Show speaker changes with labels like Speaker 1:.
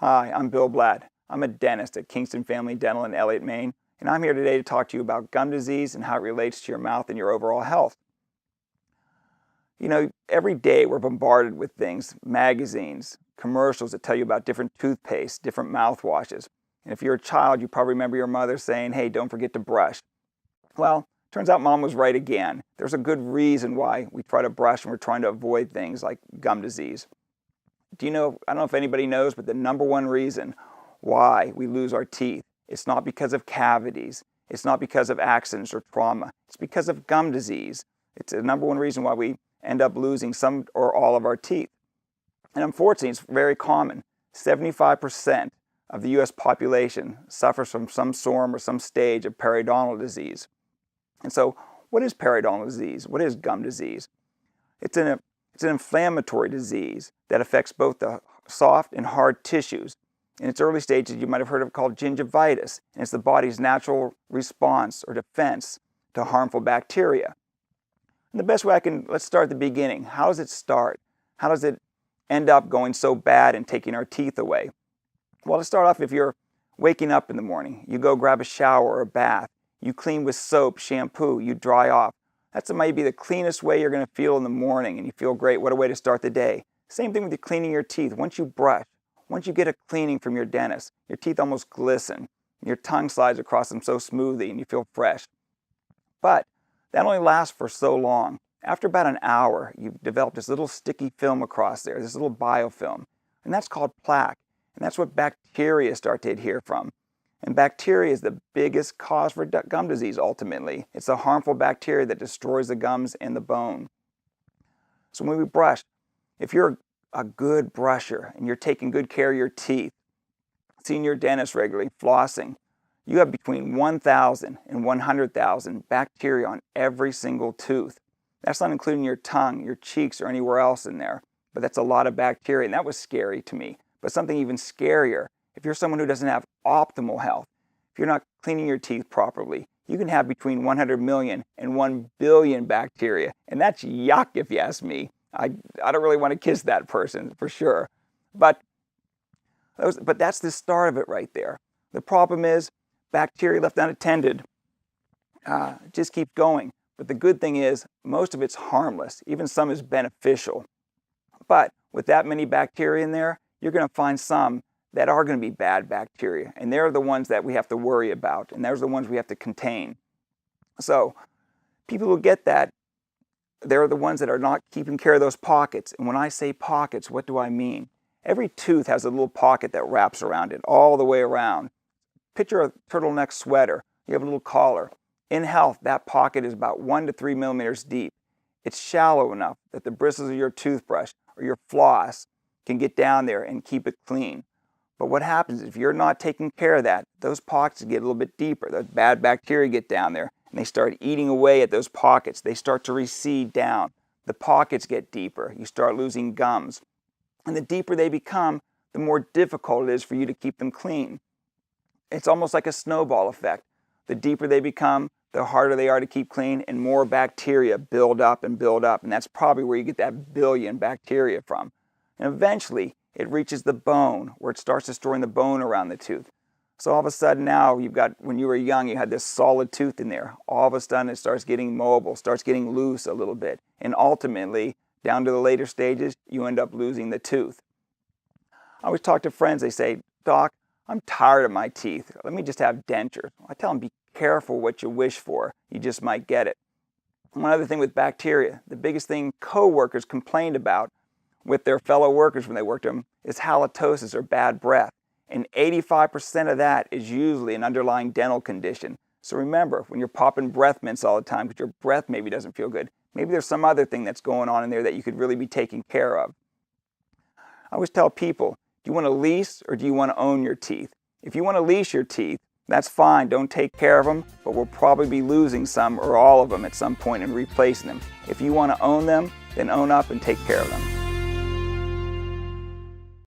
Speaker 1: Hi, I'm Bill Blatt. I'm a dentist at Kingston Family Dental in Elliott, Maine, and I'm here today to talk to you about gum disease and how it relates to your mouth and your overall health. You know, every day we're bombarded with things, magazines, commercials that tell you about different toothpaste, different mouthwashes. And if you're a child, you probably remember your mother saying, hey, don't forget to brush. Well, turns out mom was right again. There's a good reason why we try to brush and we're trying to avoid things like gum disease. I don't know if anybody knows, but the number one reason why we lose our teeth, it's not because of cavities. It's not because of accidents or trauma. It's because of gum disease. It's the number one reason why we end up losing some or all of our teeth. And unfortunately, it's very common. 75% of the U.S. population suffers from some form or some stage of periodontal disease. And so, what is periodontal disease? What is gum disease? It's an inflammatory disease that affects both the soft and hard tissues. In its early stages, you might have heard of it called gingivitis, and it's the body's natural response or defense to harmful bacteria. And the best way let's start at the beginning. How does it start? How does it end up going so bad and taking our teeth away? Well, to start off, if you're waking up in the morning, you go grab a shower or a bath, you clean with soap, shampoo, you dry off. That might be the cleanest way you're going to feel in the morning, and you feel great. What a way to start the day. Same thing with you cleaning your teeth. Once you brush, once you get a cleaning from your dentist, your teeth almost glisten. Your tongue slides across them so smoothly, and you feel fresh. But that only lasts for so long. After about an hour, you've developed this little sticky film across there, this little biofilm, and that's called plaque. And that's what bacteria start to adhere from. And bacteria is the biggest cause for gum disease, ultimately. It's a harmful bacteria that destroys the gums and the bone. So when we brush, if you're a good brusher and you're taking good care of your teeth, seeing your dentist regularly, flossing, you have between 1,000 and 100,000 bacteria on every single tooth. That's not including your tongue, your cheeks, or anywhere else in there. But that's a lot of bacteria, and that was scary to me. But something even scarier, if you're someone who doesn't have optimal health, if you're not cleaning your teeth properly, you can have between 100 million and 1 billion bacteria. And that's yuck, if you ask me. I don't really want to kiss that person, for sure. But that's the start of it right there. The problem is, bacteria left unattended just keep going. But the good thing is, most of it's harmless. Even some is beneficial. But with that many bacteria in there, you're going to find some that are going to be bad bacteria. And they're the ones that we have to worry about. And those are the ones we have to contain. So people who get that, they're the ones that are not keeping care of those pockets. And when I say pockets, what do I mean? Every tooth has a little pocket that wraps around it all the way around. Picture a turtleneck sweater. You have a little collar. In health, that pocket is about 1 to 3 millimeters deep. It's shallow enough that the bristles of your toothbrush or your floss can get down there and keep it clean. But what happens if you're not taking care of that, those pockets get a little bit deeper. Those bad bacteria get down there and they start eating away at those pockets. They start to recede down. The pockets get deeper. You start losing gums. And the deeper they become, the more difficult it is for you to keep them clean. It's almost like a snowball effect. The deeper they become, the harder they are to keep clean, and more bacteria build up and build up. And that's probably where you get that billion bacteria from. And eventually, it reaches the bone, where it starts destroying the bone around the tooth. So all of a sudden now, when you were young, you had this solid tooth in there. All of a sudden, it starts getting mobile, starts getting loose a little bit. And ultimately, down to the later stages, you end up losing the tooth. I always talk to friends, they say, Doc, I'm tired of my teeth. Let me just have dentures. I tell them, be careful what you wish for. You just might get it. One other thing with bacteria, the biggest thing coworkers complained about with their fellow workers when they worked them is halitosis or bad breath. And 85% of that is usually an underlying dental condition. So remember, when you're popping breath mints all the time because your breath maybe doesn't feel good, maybe there's some other thing that's going on in there that you could really be taking care of. I always tell people, do you want to lease or do you want to own your teeth? If you want to lease your teeth, that's fine, don't take care of them, but we'll probably be losing some or all of them at some point and replacing them. If you want to own them, then own up and take care of them.